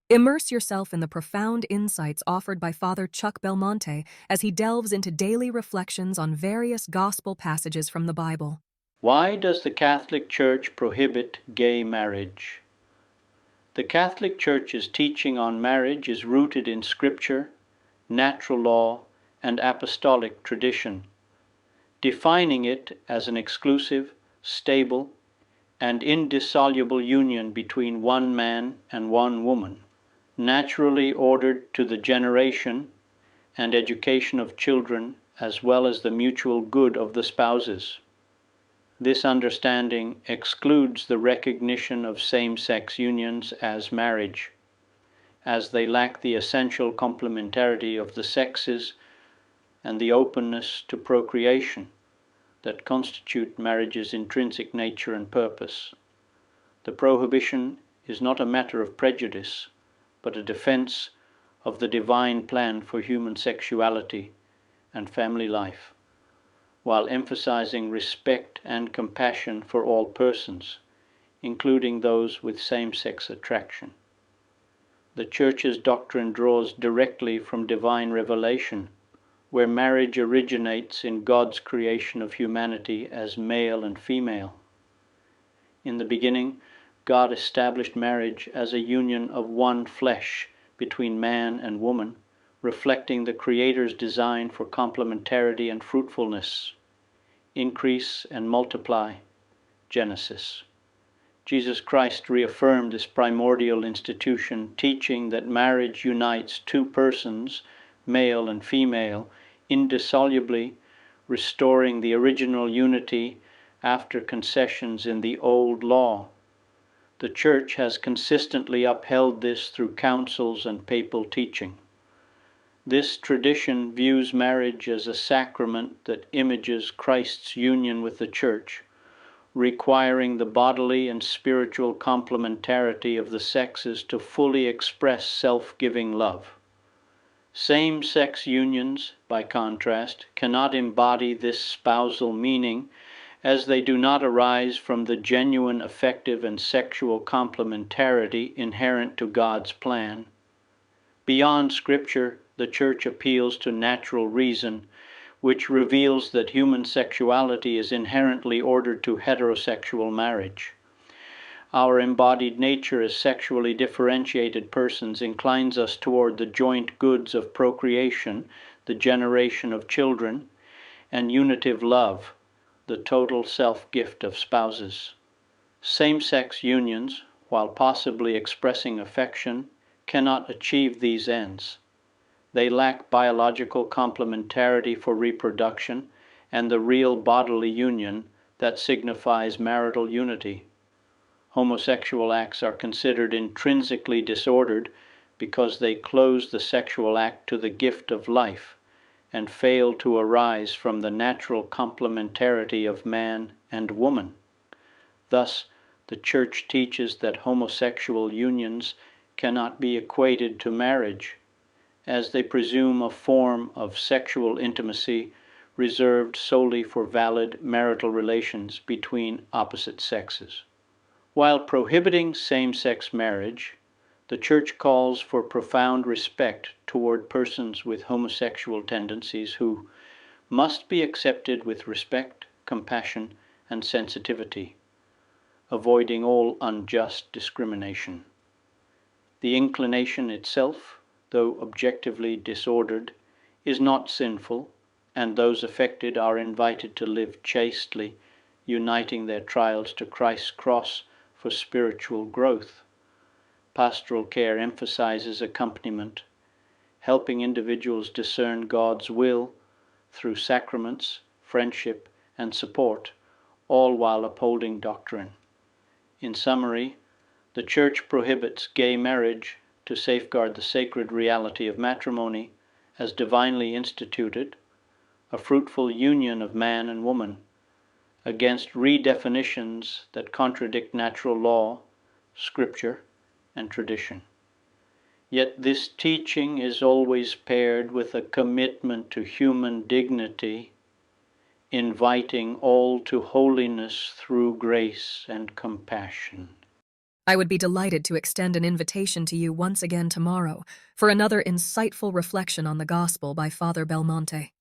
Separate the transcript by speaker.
Speaker 1: Immerse yourself in the profound insights offered by Father Chuck Belmonte as he delves into daily reflections on various gospel passages from the Bible.
Speaker 2: Why does the Catholic Church prohibit gay marriage? The Catholic Church's teaching on marriage is rooted in Scripture, natural law, and apostolic tradition, defining it as an exclusive, stable, and indissoluble union between one man and one woman, naturally ordered to the generation and education of children as well as the mutual good of the spouses. This understanding excludes the recognition of same-sex unions as marriage, as they lack the essential complementarity of the sexes and the openness to procreation that constitute marriage's intrinsic nature and purpose. The prohibition is not a matter of prejudice, but a defense of the divine plan for human sexuality and family life, while emphasizing respect and compassion for all persons, including those with same-sex attraction. The Church's doctrine draws directly from divine revelation, where marriage originates in God's creation of humanity as male and female. In the beginning, God established marriage as a union of one flesh between man and woman, reflecting the Creator's design for complementarity and fruitfulness. Increase and multiply. Genesis. Jesus Christ reaffirmed this primordial institution, teaching that marriage unites two persons, male and female, indissolubly, restoring the original unity after concessions in the old law. The Church has consistently upheld this through councils and papal teaching. This tradition views marriage as a sacrament that images Christ's union with the Church, requiring the bodily and spiritual complementarity of the sexes to fully express self-giving love. Same-sex unions, by contrast, cannot embody this spousal meaning, as they do not arise from the genuine affective and sexual complementarity inherent to God's plan. Beyond Scripture, the Church appeals to natural reason, which reveals that human sexuality is inherently ordered to heterosexual marriage. Our embodied nature as sexually differentiated persons inclines us toward the joint goods of procreation, the generation of children, and unitive love, the total self-gift of spouses. Same-sex unions, while possibly expressing affection, cannot achieve these ends. They lack biological complementarity for reproduction and the real bodily union that signifies marital unity. Homosexual acts are considered intrinsically disordered because they close the sexual act to the gift of life and fail to arise from the natural complementarity of man and woman. Thus, the Church teaches that homosexual unions cannot be equated to marriage, as they presume a form of sexual intimacy reserved solely for valid marital relations between opposite sexes. While prohibiting same-sex marriage, the Church calls for profound respect toward persons with homosexual tendencies who must be accepted with respect, compassion, and sensitivity, avoiding all unjust discrimination. The inclination itself, though objectively disordered, is not sinful, and those affected are invited to live chastely, uniting their trials to Christ's cross for spiritual growth. Pastoral care emphasizes accompaniment, helping individuals discern God's will through sacraments, friendship, and support, all while upholding doctrine. In summary, the Church prohibits gay marriage to safeguard the sacred reality of matrimony as divinely instituted, a fruitful union of man and woman, against redefinitions that contradict natural law, Scripture, and tradition. Yet this teaching is always paired with a commitment to human dignity, inviting all to holiness through grace and compassion.
Speaker 1: I would be delighted to extend an invitation to you once again tomorrow for another insightful reflection on the gospel by Father Belmonte.